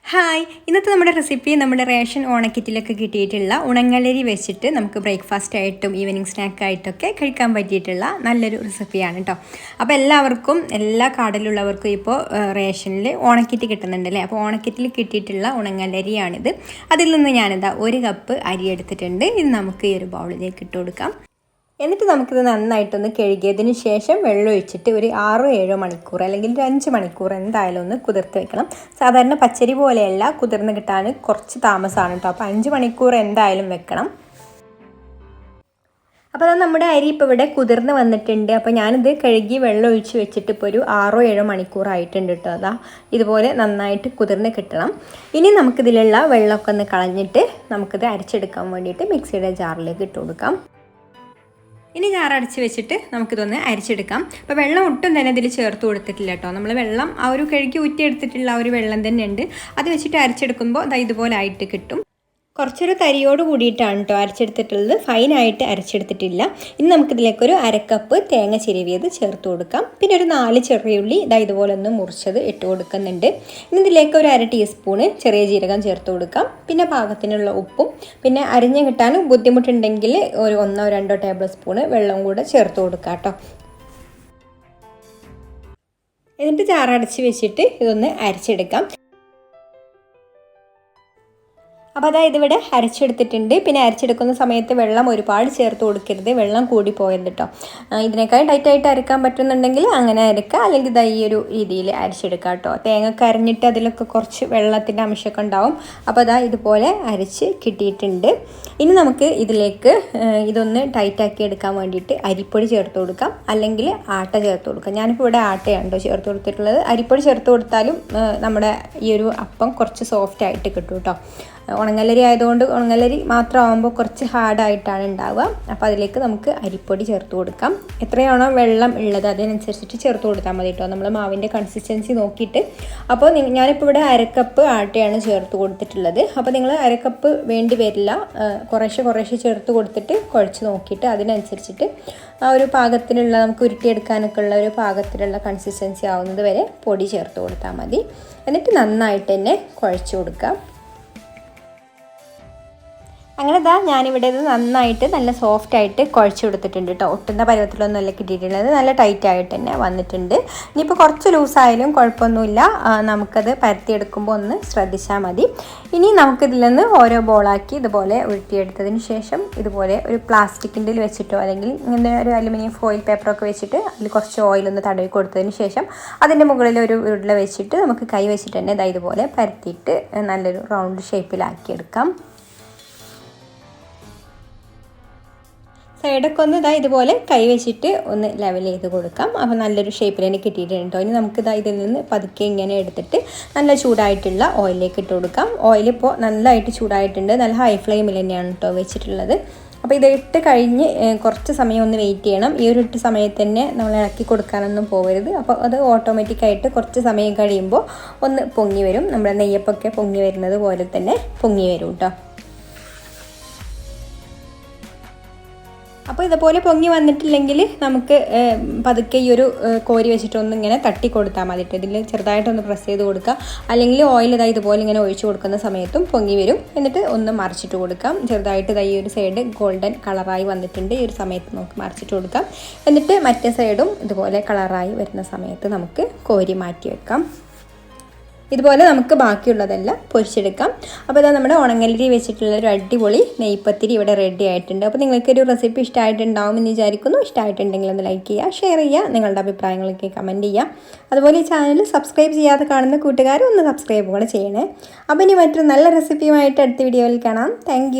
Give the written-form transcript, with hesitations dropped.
Hi, ഇന്നത്തെ നമ്മുടെ recipe നമ്മുടെ റേഷൻ ഓണക്കിറ്റിലൊക്കെ കിട്ടിയിട്ടുള്ള ഉണങ്ങലരി വെച്ചിട്ട് നമുക്ക് ബ്രേക്ക്ഫാസ്റ്റ് ആയിട്ടും ഈവനിങ് സ്നാക്കായിട്ടൊക്കെ കഴിക്കാൻ പറ്റിയിട്ടുള്ള നല്ലൊരു റെസിപ്പിയാണ് കേട്ടോ. അപ്പോൾ എല്ലാവർക്കും എല്ലാ കാർഡിലുള്ളവർക്കും ഇപ്പോൾ റേഷനിൽ ഓണക്കിറ്റ് കിട്ടുന്നുണ്ട് അല്ലേ. അപ്പോൾ ഓണക്കിറ്റിൽ കിട്ടിയിട്ടുള്ള ഉണങ്ങലരിയാണിത്. അതിൽ നിന്ന് ഞാനിതാ 1 കപ്പ് അരി എടുത്തിട്ടുണ്ട്. ഇത് നമുക്ക് ഈ ഒരു ബൗളിലേക്ക് ഇട്ട് കൊടുക്കാം. എന്നിട്ട് നമുക്കിത് നന്നായിട്ടൊന്ന് കഴുകിയതിന് ശേഷം വെള്ളം ഒഴിച്ചിട്ട് ഒരു 6-7 മണിക്കൂർ അല്ലെങ്കിൽ ഒരു 5 മണിക്കൂർ എന്തായാലും ഒന്ന് കുതിർത്ത് വെക്കണം. സാധാരണ പച്ചരി പോലെയല്ല, കുതിർന്ന് കിട്ടാൻ കുറച്ച് താമസമാണ് കേട്ടോ. അപ്പോൾ 5 മണിക്കൂർ എന്തായാലും വെക്കണം. അപ്പോൾ അത് നമ്മുടെ അരി ഇപ്പോൾ ഇവിടെ കുതിർന്ന് വന്നിട്ടുണ്ട്. അപ്പോൾ ഞാനിത് കഴുകി വെള്ളം ഒഴിച്ച് വെച്ചിട്ട് ഇപ്പോൾ ഒരു 6-7 മണിക്കൂറായിട്ടുണ്ട് കേട്ടോ. അതാ ഇതുപോലെ നന്നായിട്ട് കുതിർന്ന് കിട്ടണം. ഇനി നമുക്കിതിലുള്ള വെള്ളമൊക്കെ ഒന്ന് കളഞ്ഞിട്ട് നമുക്കിത് അരച്ചെടുക്കാൻ വേണ്ടിയിട്ട് മിക്സിയുടെ ജാറിലേക്ക് ഇട്ട് കൊടുക്കാം. ഇനി ജാറടച്ച് വെച്ചിട്ട് നമുക്കിതൊന്ന് അരിച്ചെടുക്കാം. അപ്പോൾ വെള്ളം ഒട്ടും തന്നെ ഇതിൽ ചേർത്ത് കൊടുത്തിട്ടില്ല കേട്ടോ. നമ്മൾ വെള്ളം ആ ഒരു കഴുകി ഊറ്റിയെടുത്തിട്ടുള്ള ആ ഒരു വെള്ളം തന്നെ ഉണ്ട്. അത് വെച്ചിട്ട് അരച്ചെടുക്കുമ്പോൾ അത് ഇതുപോലെ ആയിട്ട് കിട്ടും. കുറച്ചൊരു തരിയോട് കൂടിയിട്ടാണ് കേട്ടോ അരച്ചെടുത്തിട്ടുള്ളത്, ഫൈനായിട്ട് അരച്ചെടുത്തിട്ടില്ല. ഇനി നമുക്കിതിലേക്കൊരു 1/2 കപ്പ് തേങ്ങ ചിരവിയത് ചേർത്ത് കൊടുക്കാം. പിന്നെ ഒരു 4 ചെറിയുള്ളി ഇതുപോലെ ഒന്ന് മുറിച്ചത് ഇട്ട് കൊടുക്കുന്നുണ്ട്. ഇനി ഇതിലേക്ക് ഒരു 1/2 ടീസ്പൂണ് ചെറിയ ജീരകം ചേർത്ത് കൊടുക്കാം. പിന്നെ പാകത്തിനുള്ള ഉപ്പും പിന്നെ അരിഞ്ഞ് കിട്ടാൻ ബുദ്ധിമുട്ടുണ്ടെങ്കിൽ ഒരു 1-2 ടേബിൾ സ്പൂണ് വെള്ളം കൂടെ ചേർത്ത് കൊടുക്കാം കേട്ടോ. എന്നിട്ട് ജാറടച്ച് വെച്ചിട്ട് ഇതൊന്ന് അരച്ചെടുക്കാം. അപ്പോൾ അതായത് ഇവിടെ അരച്ചെടുത്തിട്ടുണ്ട്. പിന്നെ അരച്ചെടുക്കുന്ന സമയത്ത് വെള്ളം ഒരുപാട് ചേർത്ത് കൊടുക്കരുത്, വെള്ളം കൂടി പോയത് കേട്ടോ. ഇതിനേക്കാൾ ടൈറ്റായിട്ട് അരക്കാൻ പറ്റുന്നുണ്ടെങ്കിൽ അങ്ങനെ അരക്കുക, അല്ലെങ്കിൽ ഈ ഒരു രീതിയിൽ അരച്ചെടുക്കുക കേട്ടോ. തേങ്ങ അരഞ്ഞിട്ട് അതിലൊക്കെ കുറച്ച് വെള്ളത്തിൻ്റെ അംശമൊക്കെ ഉണ്ടാവും. അപ്പോൾ അതാ ഇതുപോലെ അരച്ച് കിട്ടിയിട്ടുണ്ട്. ഇനി നമുക്ക് ഇതിലേക്ക് ഇതൊന്ന് ടൈറ്റാക്കി എടുക്കാൻ വേണ്ടിയിട്ട് അരിപ്പൊടി ചേർത്ത് കൊടുക്കാം, അല്ലെങ്കിൽ ആട്ട ചേർത്ത് കൊടുക്കാം. ഞാനിപ്പോൾ ഇവിടെ ആട്ടയാണ് കേട്ടോ ചേർത്ത് കൊടുത്തിട്ടുള്ളത്. അരിപ്പൊടി ചേർത്ത് കൊടുത്താലും നമ്മുടെ ഈ ഒരു അപ്പം കുറച്ച് സോഫ്റ്റ് ആയിട്ട് കിട്ടും കേട്ടോ. ഉണങ്ങലരി ആയതുകൊണ്ട് ഉണങ്ങലരി മാത്രമാകുമ്പോൾ കുറച്ച് ഹാർഡായിട്ടാണ് ഉണ്ടാവുക. അപ്പോൾ അതിലേക്ക് നമുക്ക് അരിപ്പൊടി ചേർത്ത് കൊടുക്കാം. എത്രയാണോ വെള്ളം ഉള്ളത് അതിനനുസരിച്ചിട്ട് ചേർത്ത് കൊടുത്താൽ മതി കേട്ടോ, നമ്മൾ മാവിൻ്റെ കൺസിസ്റ്റൻസി നോക്കിയിട്ട്. അപ്പോൾ ഞാനിപ്പോൾ ഇവിടെ 1/2 കപ്പ് ആട്ടയാണ് ചേർത്ത് കൊടുത്തിട്ടുള്ളത്. അപ്പോൾ നിങ്ങൾ 1/2 കപ്പ് വേണ്ടി വരില്ല, കുറേശ്ശെ ചേർത്ത് കൊടുത്തിട്ട് കുഴച്ച് നോക്കിയിട്ട് അതിനനുസരിച്ചിട്ട് ആ ഒരു പാകത്തിനുള്ള നമുക്ക് ഉരുട്ടിയെടുക്കാനൊക്കെ ഉള്ള ഒരു പാകത്തിലുള്ള കൺസിസ്റ്റൻസി ആവുന്നത് വരെ പൊടി ചേർത്ത് കൊടുത്താൽ മതി. എന്നിട്ട് നന്നായിട്ട് തന്നെ കുഴച്ച് കൊടുക്കാം. അങ്ങനെ ഞാനിവിടെ ഇത് നന്നായിട്ട് നല്ല സോഫ്റ്റായിട്ട് കുഴച്ച് കൊടുത്തിട്ടുണ്ട് കേട്ടോ. ഒട്ടുന്ന പരുവത്തിലൊന്നുമല്ല കിട്ടിയിട്ടുള്ളത്, നല്ല ടൈറ്റായിട്ട് തന്നെ വന്നിട്ടുണ്ട്. ഇനിയിപ്പോൾ കുറച്ച് ലൂസായാലും കുഴപ്പമൊന്നുമില്ല, നമുക്കത് പരത്തിയെടുക്കുമ്പോൾ ഒന്ന് ശ്രദ്ധിച്ചാൽ മതി. ഇനി നമുക്കിതിൽ നിന്ന് ഓരോ ബോളാക്കി ഇതുപോലെ ഉരുട്ടിയെടുത്തതിന് ശേഷം ഇതുപോലെ ഒരു പ്ലാസ്റ്റിക്കിൻ്റെ വെച്ചിട്ടോ അല്ലെങ്കിൽ ഇങ്ങനെ ഒരു അലുമിനിയം ഫോയിൽ പേപ്പറൊക്കെ വെച്ചിട്ട് അതിൽ കുറച്ച് ഓയിലൊന്ന് തടവി കൊടുത്തതിന് ശേഷം അതിൻ്റെ മുകളിൽ ഒരു ഉരുള വെച്ചിട്ട് നമുക്ക് കൈ വെച്ചിട്ട് തന്നെ ഇതുപോലെ പരത്തിയിട്ട് നല്ലൊരു റൗണ്ട് ഷേപ്പിലാക്കിയെടുക്കാം. സൈഡൊക്കെ ഒന്ന് ഇതുപോലെ കൈ വെച്ചിട്ട് ഒന്ന് ലെവൽ ചെയ്ത് കൊടുക്കാം. അപ്പോൾ നല്ലൊരു ഷേപ്പിൽ തന്നെ കിട്ടിയിട്ടുണ്ട് കേട്ടോ. ഇനി നമുക്ക് ഇതിൽ നിന്ന് പതുക്കെ ഇങ്ങനെ എടുത്തിട്ട് നല്ല ചൂടായിട്ടുള്ള ഓയിലേക്ക് ഇട്ട് കൊടുക്കാം. ഓയിലിപ്പോൾ നല്ലതായിട്ട് ചൂടായിട്ടുണ്ട്, നല്ല ഹൈ ഫ്ലെയിമിൽ തന്നെയാണ് കേട്ടോ വെച്ചിട്ടുള്ളത്. അപ്പോൾ ഇത് ഇട്ട് കഴിഞ്ഞ് കുറച്ച് സമയം ഒന്ന് വെയിറ്റ് ചെയ്യണം. ഈ ഒരു ഇട്ട് സമയത്ത് തന്നെ നമ്മൾ ഇളക്കി കൊടുക്കാനൊന്നും പോകരുത്. അപ്പോൾ അത് ഓട്ടോമാറ്റിക്കായിട്ട് കുറച്ച് സമയം കഴിയുമ്പോൾ ഒന്ന് പൊങ്ങി വരും. നമ്മുടെ നെയ്യപ്പൊക്കെ പൊങ്ങി വരുന്നത് പോലെ തന്നെ പൊങ്ങി വരും കേട്ടോ. അപ്പോൾ ഇതുപോലെ പൊങ്ങി വന്നിട്ടില്ലെങ്കിൽ നമുക്ക് പതുക്കെ ഈ ഒരു കോരി വെച്ചിട്ടൊന്ന് ഇങ്ങനെ തട്ടി കൊടുത്താൽ മതിയിട്ട്. ഇതിൽ ചെറുതായിട്ടൊന്ന് പ്രസ് ചെയ്ത് കൊടുക്കുക, അല്ലെങ്കിൽ ഓയിൽ ഇതുപോലെ ഇങ്ങനെ ഒഴിച്ച് കൊടുക്കുന്ന സമയത്തും പൊങ്ങി വരും. എന്നിട്ട് ഒന്ന് മറിച്ചിട്ട് കൊടുക്കാം. ചെറുതായിട്ട് ഈ ഒരു സൈഡ് ഗോൾഡൻ കളറായി വന്നിട്ടുണ്ട്, ഈ ഒരു സമയത്ത് നമുക്ക് മറിച്ചിട്ട് കൊടുക്കാം. എന്നിട്ട് മറ്റേ സൈഡും ഇതുപോലെ കളറായി വരുന്ന സമയത്ത് നമുക്ക് കോരി മാറ്റി വെക്കാം. ഇതുപോലെ നമുക്ക് ബാക്കിയുള്ളതെല്ലാം പൊരിച്ചെടുക്കാം. അപ്പോൾ ഇതാ നമ്മുടെ ഉണങ്ങലരി വെച്ചിട്ടുള്ള ഒരു അടിപൊളി നെയ്പത്തിരി ഇവിടെ റെഡി ആയിട്ടുണ്ട്. അപ്പോൾ നിങ്ങൾക്കൊരു റെസിപ്പി ഇഷ്ടമായിട്ടുണ്ടാവുമെന്ന് വിചാരിക്കുന്നു. ഇഷ്ടമായിട്ടുണ്ടെങ്കിൽ ഒന്ന് ലൈക്ക് ചെയ്യുക, ഷെയർ ചെയ്യുക, നിങ്ങളുടെ അഭിപ്രായങ്ങളൊക്കെ കമൻറ്റ് ചെയ്യുക. അതുപോലെ ഈ ചാനൽ സബ്സ്ക്രൈബ് ചെയ്യാതെ കാണുന്ന കൂട്ടുകാർ ഒന്ന് സബ്സ്ക്രൈബ് കൂടെ ചെയ്യണേ. അപ്പോൾ ഇനി മറ്റൊരു നല്ല റെസിപ്പിയുമായിട്ട് അടുത്ത വീഡിയോയിൽ കാണാം. താങ്ക്